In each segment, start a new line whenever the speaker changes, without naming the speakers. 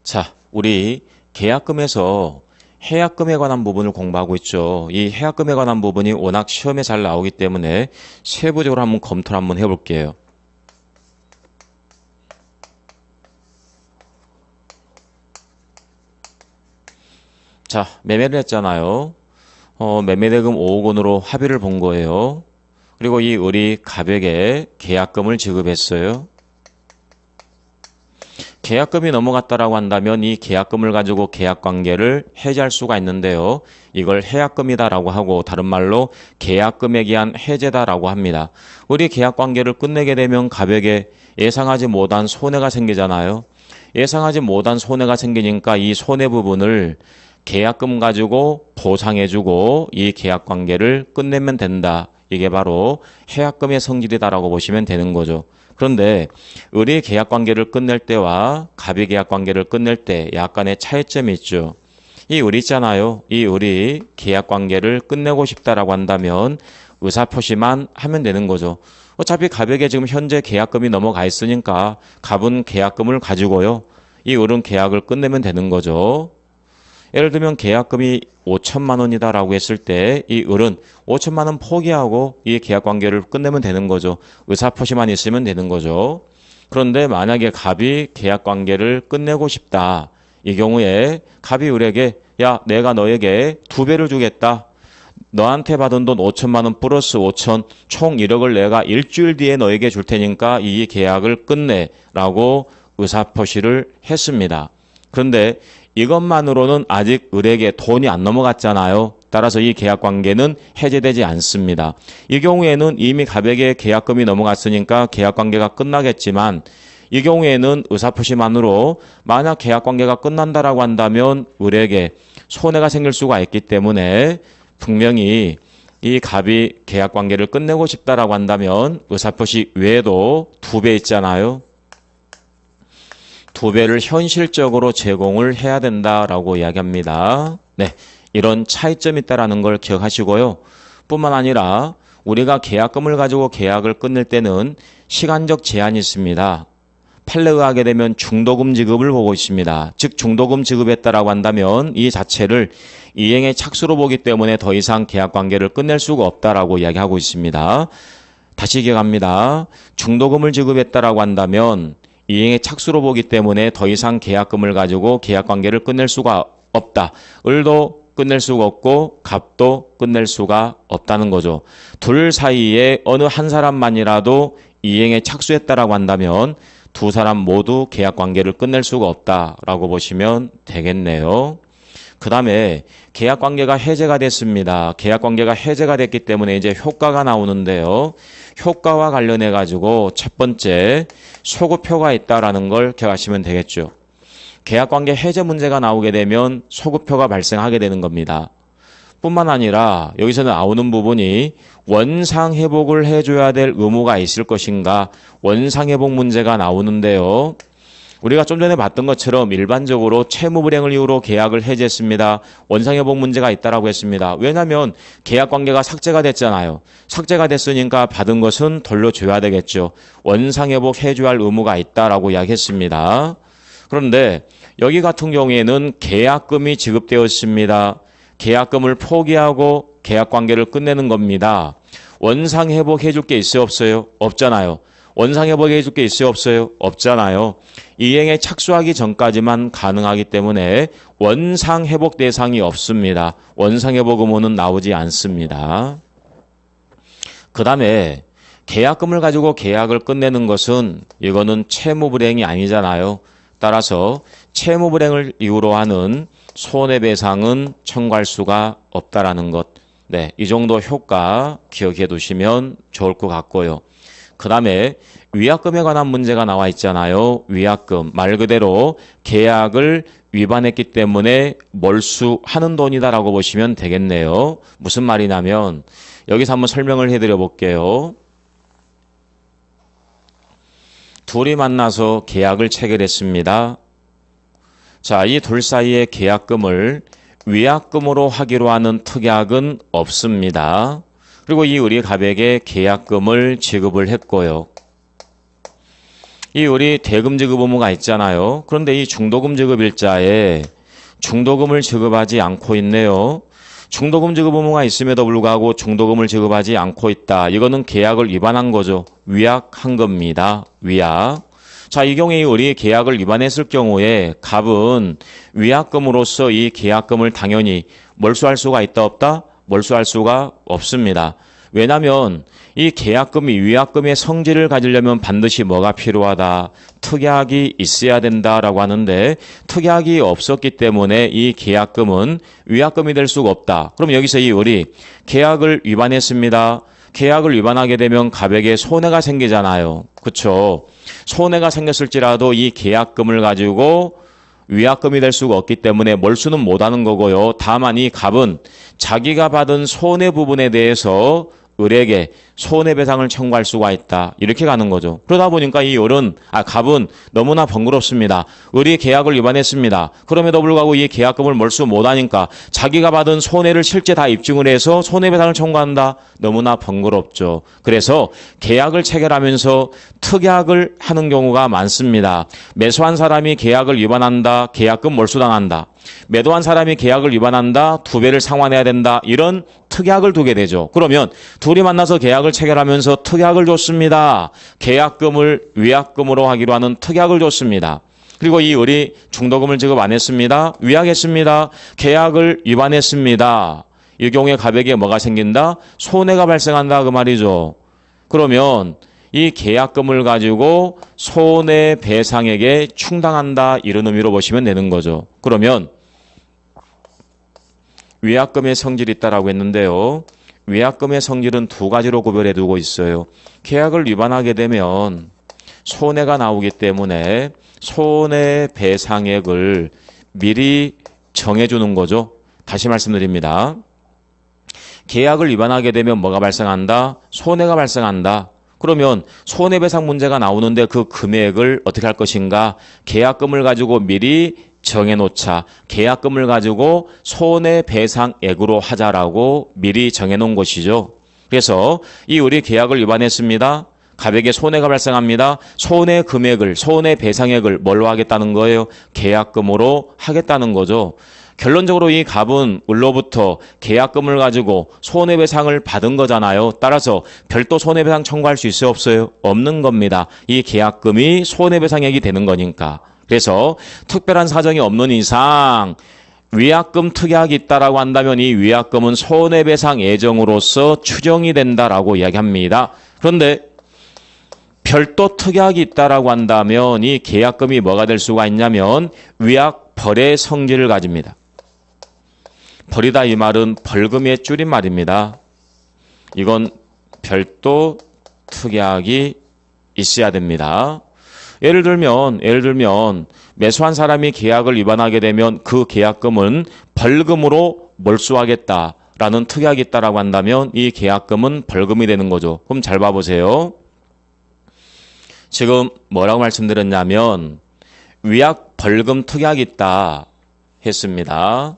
자, 우리 계약금에서 해약금에 관한 부분을 공부하고 있죠. 이 해약금에 관한 부분이 워낙 시험에 잘 나오기 때문에 세부적으로 한번 검토를 한번 해볼게요. 자, 매매를 했잖아요. 매매대금 5억 원으로 합의를 본 거예요. 그리고 이 을이 갑에게 계약금을 지급했어요. 계약금이 넘어갔다라고 한다면 이 계약금을 가지고 계약관계를 해지할 수가 있는데요. 이걸 해약금이다라고 하고 다른 말로 계약금에 기한 해제다라고 합니다. 우리 계약관계를 끝내게 되면 갑에게 예상하지 못한 손해가 생기잖아요. 예상하지 못한 손해가 생기니까 이 손해 부분을 계약금 가지고 보상해주고 이 계약관계를 끝내면 된다. 이게 바로 해약금의 성질이다라고 보시면 되는 거죠. 그런데 을이 계약관계를 끝낼 때와 갑이 계약관계를 끝낼 때 약간의 차이점이 있죠. 이 을이 있잖아요. 이 을이 계약관계를 끝내고 싶다라고 한다면 의사표시만 하면 되는 거죠. 어차피 갑에게 지금 현재 계약금이 넘어가 있으니까 갑은 계약금을 가지고요. 이 을은 계약을 끝내면 되는 거죠. 예를 들면 계약금이 5천만 원이다라고 했을 때 이 을은 5천만 원 포기하고 이 계약관계를 끝내면 되는 거죠. 의사표시만 있으면 되는 거죠. 그런데 만약에 갑이 계약관계를 끝내고 싶다. 이 경우에 갑이 을에게 야, 내가 너에게 2배를 주겠다. 너한테 받은 돈 5천만 원 플러스 5천 총 1억을 내가 일주일 뒤에 너에게 줄 테니까 이 계약을 끝내라고 의사표시를 했습니다. 그런데 이것만으로는 아직 을에게 돈이 안 넘어갔잖아요. 따라서 이 계약관계는 해제되지 않습니다. 이 경우에는 이미 갑에게 계약금이 넘어갔으니까 계약관계가 끝나겠지만 이 경우에는 의사표시만으로 만약 계약관계가 끝난다라고 한다면 을에게 손해가 생길 수가 있기 때문에 분명히 이 갑이 계약관계를 끝내고 싶다라고 한다면 의사표시 외에도 2배 있잖아요. 2배를 현실적으로 제공을 해야 된다라고 이야기합니다. 네, 이런 차이점이 있다는 걸 기억하시고요. 뿐만 아니라 우리가 계약금을 가지고 계약을 끝낼 때는 시간적 제한이 있습니다. 판례가 하게 되면 중도금 지급을 보고 있습니다. 즉 중도금 지급했다라고 한다면 이 자체를 이행의 착수로 보기 때문에 더 이상 계약관계를 끝낼 수가 없다라고 이야기하고 있습니다. 다시 기억합니다. 중도금을 지급했다라고 한다면 이행의 착수로 보기 때문에 더 이상 계약금을 가지고 계약관계를 끝낼 수가 없다. 을도 끝낼 수가 없고 갑도 끝낼 수가 없다는 거죠. 둘 사이에 어느 한 사람만이라도 이행에 착수했다라고 한다면 두 사람 모두 계약관계를 끝낼 수가 없다라고 보시면 되겠네요. 그 다음에 계약관계가 해제가 됐습니다. 계약관계가 해제가 됐기 때문에 이제 효과가 나오는데요. 효과와 관련해 가지고 첫 번째 소급표가 있다라는 걸 기억하시면 되겠죠. 계약관계 해제 문제가 나오게 되면 소급표가 발생하게 되는 겁니다. 뿐만 아니라 여기서 나오는 부분이 원상회복을 해줘야 될 의무가 있을 것인가 원상회복 문제가 나오는데요. 우리가 좀 전에 봤던 것처럼 일반적으로 채무불이행을 이유로 계약을 해지했습니다. 원상회복 문제가 있다라고 했습니다. 왜냐하면 계약관계가 삭제가 됐잖아요. 삭제가 됐으니까 받은 것은 돌려줘야 되겠죠. 원상회복 해줘야 할 의무가 있다라고 이야기했습니다. 그런데 여기 같은 경우에는 계약금이 지급되었습니다. 계약금을 포기하고 계약관계를 끝내는 겁니다. 원상회복 해줄 게 있어요 없어요? 없잖아요. 원상회복 해줄 게 있어요 없어요? 없잖아요. 이행에 착수하기 전까지만 가능하기 때문에 원상회복 대상이 없습니다. 원상회복 의무는 나오지 않습니다. 그 다음에 계약금을 가지고 계약을 끝내는 것은 이거는 채무불이행이 아니잖아요. 따라서 채무불이행을 이유로 하는 손해배상은 청구할 수가 없다라는 것. 네, 이 정도 효과 기억해 두시면 좋을 것 같고요. 그 다음에 위약금에 관한 문제가 나와 있잖아요. 위약금 말 그대로 계약을 위반했기 때문에 몰수하는 돈이다라고 보시면 되겠네요. 무슨 말이냐면 여기서 한번 설명을 해드려 볼게요. 둘이 만나서 계약을 체결했습니다. 자, 이 둘 사이의 계약금을 위약금으로 하기로 하는 특약은 없습니다. 그리고 이 을이 갑에게 계약금을 지급을 했고요. 이 우리 대금 지급 의무가 있잖아요. 그런데 이 중도금 지급 일자에 중도금을 지급하지 않고 있네요. 중도금 지급 의무가 있음에도 불구하고 중도금을 지급하지 않고 있다. 이거는 계약을 위반한 거죠. 위약한 겁니다. 위약. 자, 이 경우에 우리 계약을 위반했을 경우에 갑은 위약금으로서 이 계약금을 당연히 몰수할 수가 있다 없다? 몰수할 수가 없습니다. 왜냐하면 이 계약금이 위약금의 성질을 가지려면 반드시 뭐가 필요하다? 특약이 있어야 된다라고 하는데 특약이 없었기 때문에 이 계약금은 위약금이 될 수가 없다. 그럼 여기서 이 우리 계약을 위반했습니다. 계약을 위반하게 되면 갑에게 손해가 생기잖아요. 그렇죠? 손해가 생겼을지라도 이 계약금을 가지고 위약금이 될 수가 없기 때문에 몰수는 못하는 거고요. 다만 이 갑은 자기가 받은 손해 부분에 대해서 을에게 손해배상을 청구할 수가 있다. 이렇게 가는 거죠. 그러다 보니까 이 갑은 너무나 번거롭습니다. 을이 계약을 위반했습니다. 그럼에도 불구하고 이 계약금을 몰수 못하니까 자기가 받은 손해를 실제 다 입증을 해서 손해배상을 청구한다. 너무나 번거롭죠. 그래서 계약을 체결하면서 특약을 하는 경우가 많습니다. 매수한 사람이 계약을 위반한다. 계약금 몰수당한다. 매도한 사람이 계약을 위반한다. 2배를 상환해야 된다. 이런 특약을 두게 되죠. 그러면 둘이 만나서 계약을 체결하면서 특약을 줬습니다. 계약금을 위약금으로 하기로 하는 특약을 줬습니다. 그리고 이 을이 중도금을 지급 안 했습니다. 위약했습니다. 계약을 위반했습니다. 이 경우에 갑에게 뭐가 생긴다? 손해가 발생한다 그 말이죠. 그러면 이 계약금을 가지고 손해배상에게 충당한다 이런 의미로 보시면 되는 거죠. 그러면 위약금의 성질이 있다라고 했는데요. 위약금의 성질은 두 가지로 구별해 두고 있어요. 계약을 위반하게 되면 손해가 나오기 때문에 손해배상액을 미리 정해주는 거죠. 다시 말씀드립니다. 계약을 위반하게 되면 뭐가 발생한다? 손해가 발생한다. 그러면 손해배상 문제가 나오는데 그 금액을 어떻게 할 것인가? 계약금을 가지고 미리 정해놓자. 계약금을 가지고 손해배상액으로 하자라고 미리 정해놓은 것이죠. 그래서 이 우리 계약을 위반했습니다. 갑에게 손해가 발생합니다. 손해 금액을, 손해배상액을 뭘로 하겠다는 거예요? 계약금으로 하겠다는 거죠. 결론적으로 이 갑은 을로부터 계약금을 가지고 손해배상을 받은 거잖아요. 따라서 별도 손해배상 청구할 수 있어요? 없어요? 없는 겁니다. 이 계약금이 손해배상액이 되는 거니까. 그래서 특별한 사정이 없는 이상 위약금 특약이 있다라고 한다면 이 위약금은 손해배상 예정으로서 추정이 된다라고 이야기합니다. 그런데 별도 특약이 있다라고 한다면 이 계약금이 뭐가 될 수가 있냐면 위약벌의 성질을 가집니다. 벌이다 이 말은 벌금의 줄임말입니다. 이건 별도 특약이 있어야 됩니다. 예를 들면 매수한 사람이 계약을 위반하게 되면 그 계약금은 벌금으로 몰수하겠다라는 특약이 있다라고 한다면 이 계약금은 벌금이 되는 거죠. 그럼 잘 봐보세요. 지금 뭐라고 말씀드렸냐면 위약 벌금 특약이 있다 했습니다.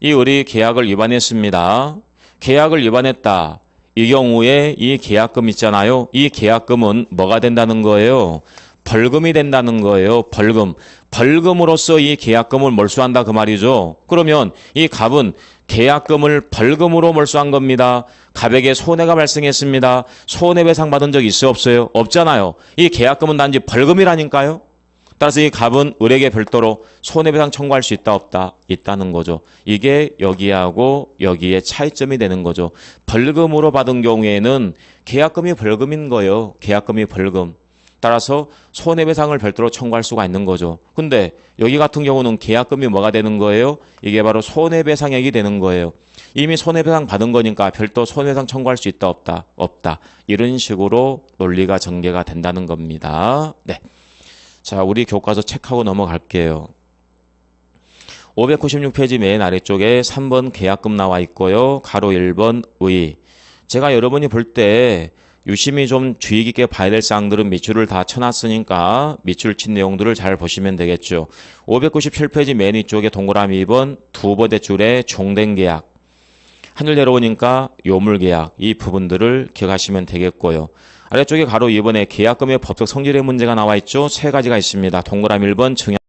이 우리 계약을 위반했습니다. 계약을 위반했다. 이 경우에 이 계약금 있잖아요. 이 계약금은 뭐가 된다는 거예요? 벌금이 된다는 거예요. 벌금. 벌금으로서 이 계약금을 몰수한다 그 말이죠. 그러면 이 갑은 계약금을 벌금으로 몰수한 겁니다. 갑에게 손해가 발생했습니다. 손해배상 받은 적 있어요? 없어요? 없잖아요. 이 계약금은 단지 벌금이라니까요. 따라서 이 갑은 을에게 별도로 손해배상 청구할 수 있다 없다? 있다는 거죠. 이게 여기하고 여기에 차이점이 되는 거죠. 벌금으로 받은 경우에는 계약금이 벌금인 거예요. 계약금이 벌금. 따라서 손해배상을 별도로 청구할 수가 있는 거죠. 근데 여기 같은 경우는 계약금이 뭐가 되는 거예요? 이게 바로 손해배상액이 되는 거예요. 이미 손해배상 받은 거니까 별도 손해배상 청구할 수 있다 없다? 없다. 이런 식으로 논리가 전개가 된다는 겁니다. 네. 자, 우리 교과서 체크하고 넘어갈게요. 596페이지 맨 아래쪽에 3번 계약금 나와 있고요. 가로 1번 의. 제가 여러분이 볼 때 유심히 좀 주의 깊게 봐야 될 사항들은 밑줄을 다 쳐놨으니까 밑줄 친 내용들을 잘 보시면 되겠죠. 597페이지 맨 위쪽에 동그라미 2번 두 번째 줄에 종된 계약. 한 줄 내려오니까 요물 계약. 이 부분들을 기억하시면 되겠고요. 아래쪽에 가로 2번에 계약금의 법적 성질의 문제가 나와 있죠. 세 가지가 있습니다. 동그라미 1번 증여